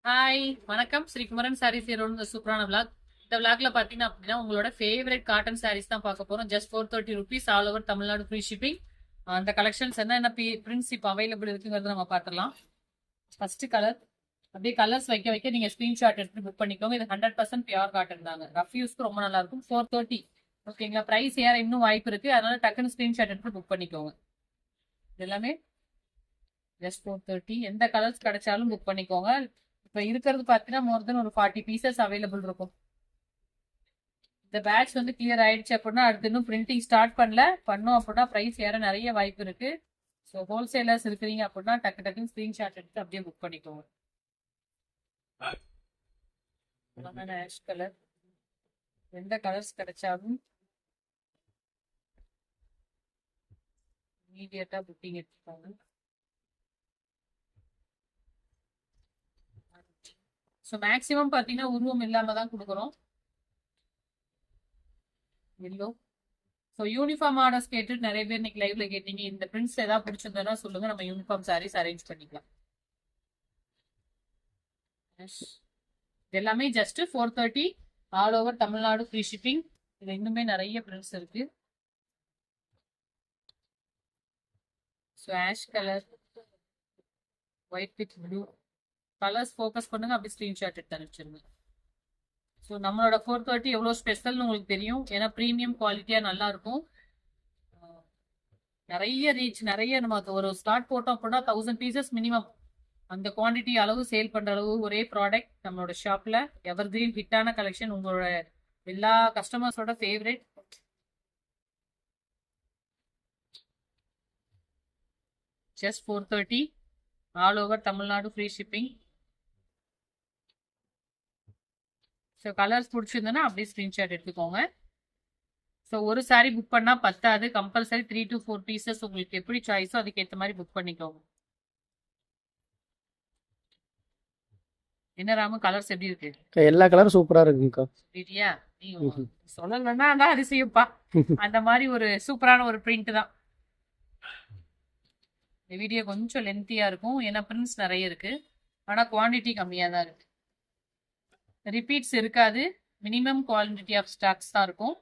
Hi வணக்கம் ஸ்ரீகுமரன் சாரீஸ் ஈரோடு சூப்பரான vlog. இந்த விளாக்ல பாத்தீங்கன்னா அப்படின்னா உங்களோட ஃபேவரட் காட்டன் சாரீஸ் தான் பார்க்க போறோம். Just 430 rupees all over Tamil Nadu free shipping. அந்த கலெக்ஷன்ஸ் என்ன பிரிண்ட்ஸ் இப்போ அவைலபிள் இருக்குங்கிறத நம்ம பார்த்துடலாம். ஃபர்ஸ்ட் கலர் அப்படியே கலர்ஸ் வைக்க வைக்க நீங்க ஸ்கிரீன்ஷாட் எடுத்து புக் பண்ணிக்கோங்க. இது 100% பியூர் காட்டன் தாங்க. ரஃப் யூஸ்க்கு ரொம்ப நல்லா இருக்கும். 430 ஓகேங்களா. பிரைஸ் ஏற இன்னும் வாய்ப்பு இருக்கு, அதனால டக்குன்னு ஸ்கிரீன்ஷாட் எடுத்து புக் பண்ணிக்கோங்க. இது எல்லாமே ஜஸ்ட் 430. எந்த கலர்ஸ் கிடைச்சாலும் புக் பண்ணிக்கோங்க. இப்போ இருக்கிறது பார்த்தீங்கன்னா மோர் தென் ஒரு 40 பீசஸ் அவைலபிள் இருக்கும். இந்த பேட்ச் வந்து கிளியர் ஆயிடுச்சு அப்படின்னா அடுத்து இன்னும் பிரிண்டிங் ஸ்டார்ட் பண்ணோம் அப்படின்னா ப்ரைஸ் ஏற நிறைய வாய்ப்பு இருக்கு. ஸோ ஹோல்சேலர்ஸ் இருக்கிறீங்க அப்படின்னா டக்கு டக்குன்னு ஸ்கிரீன்ஷாட் எடுத்து அப்படியே புக் பண்ணிக்கோங்க. ஆஷ் கலர், எந்த கலர்ஸ் கிடைச்சாலும் இமீடியட்டா புக்கிங் எடுத்துக்கோங்க. ஸோ மேக்ஸிமம் பார்த்தீங்கன்னா உருவம் இல்லாம தான் கொடுக்குறோம். எல்லோ. ஸோ யூனிஃபார்ம் ஆர்டர்ஸ் கேட்டு நிறைய பேர் இன்னைக்கு லைவ்ல கேட்டீங்க. இந்த பிரிண்ட்ஸ் ஏதாவது பிடிச்சிருந்தா சொல்லுங்க, நம்ம யூனிஃபார்ம் சாரீஸ் அரேஞ்ச் பண்ணிக்கலாம். இது எல்லாமே just 430 all over Tamil Nadu free shipping. இதுல இன்னுமே நிறைய பிரிண்ட்ஸ் இருக்கு. So ash colour, white with blue colours focus பண்ணுங்க, அப்படி ஸ்கிரீன்ஷாட் எடுத்து அனுப்பிச்சிருங்க. ஸோ நம்மளோட 430 எவ்வளோ ஸ்பெஷல்னு உங்களுக்கு தெரியும், ஏன்னா ப்ரீமியம் குவாலிட்டியாக நல்லா இருக்கும். நிறைய ரீச், நிறைய நம்ம ஒரு ஸ்டார்ட் போட்டோம் அப்படின்னா 1000 பீசஸ் மினிமம். அந்த குவான்டிட்டி அளவு சேல் பண்ற அளவு ஒரே ப்ராடக்ட் நம்மளோட ஷாப்ல. எவர் கிரீன் ஹிட்டான கலெக்ஷன், உங்களோட எல்லா கஸ்டமர்ஸோட favourite. Just 430 all over Tamil Nadu free shipping. So colours பிடிச்சிருந்ததுன்னா அப்படியே ஸ்க்ரீன்ஷாட் எடுத்துக்கோங்க. ஸோ ஒரு சாரீ புக் பண்ணால் பத்தாது, கம்பல்சரி 3 to 4 பீசஸ் உங்களுக்கு எப்படி சாய்ஸோ அதுக்கேற்ற மாதிரி புக் பண்ணிக்கோங்க. என்ன ராமு, கலர்ஸ் எப்படி இருக்கு? எல்லா கலரும் சூப்பரா இருக்குங்கக்கா. சரியா, நீ சொல்லலன்னா தான் அதிசயப்பா. அந்த மாதிரி ஒரு சூப்பரான ஒரு பிரிண்ட் தான். இந்த வீடியோ கொஞ்சம் லென்த்தியா இருக்கும், ஏன்னா பிரிண்ட்ஸ் நிறைய இருக்கு, ஆனா குவான்டிட்டி கம்மியா தான் இருக்கு. ரிப்பீட்ஸ் இருக்காது, மினிமம் குவாலிட்டி ஆஃப் ஸ்டாக்ஸ் தான் இருக்கும்.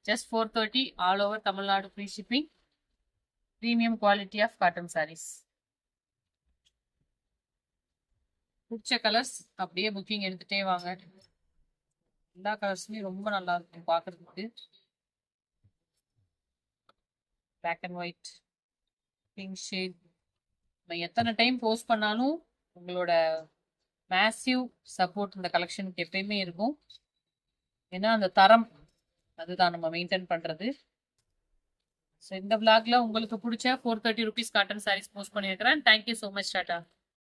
Just 430 all over Tamil Nadu free shipping. Premium quality of cotton saris. பிடிச்ச கலர்ஸ் அப்படியே புக்கிங் எடுத்துட்டே வாங்க. எல்லா கலர்ஸுமே ரொம்ப நல்லா இருக்கும் பார்க்கறதுக்கு. Black and white, pink shade. நம்ம எத்தனை டைம் போஸ்ட் பண்ணாலும் உங்களோட மேசிவ் சப்போர்ட் இந்த கலெக்ஷனுக்கு எப்பயுமே இருக்கும். ஏன்னா அந்த தரம் அதுதான் நம்ம மெயின்டைன் பண்றது. ஸோ இந்த விளாக்ல உங்களுக்கு பிடிச்ச 430 rupees காட்டன் சாரீஸ் போஸ்ட் பண்ணியிருக்கிறேன். Thank you so much. டாட்டா.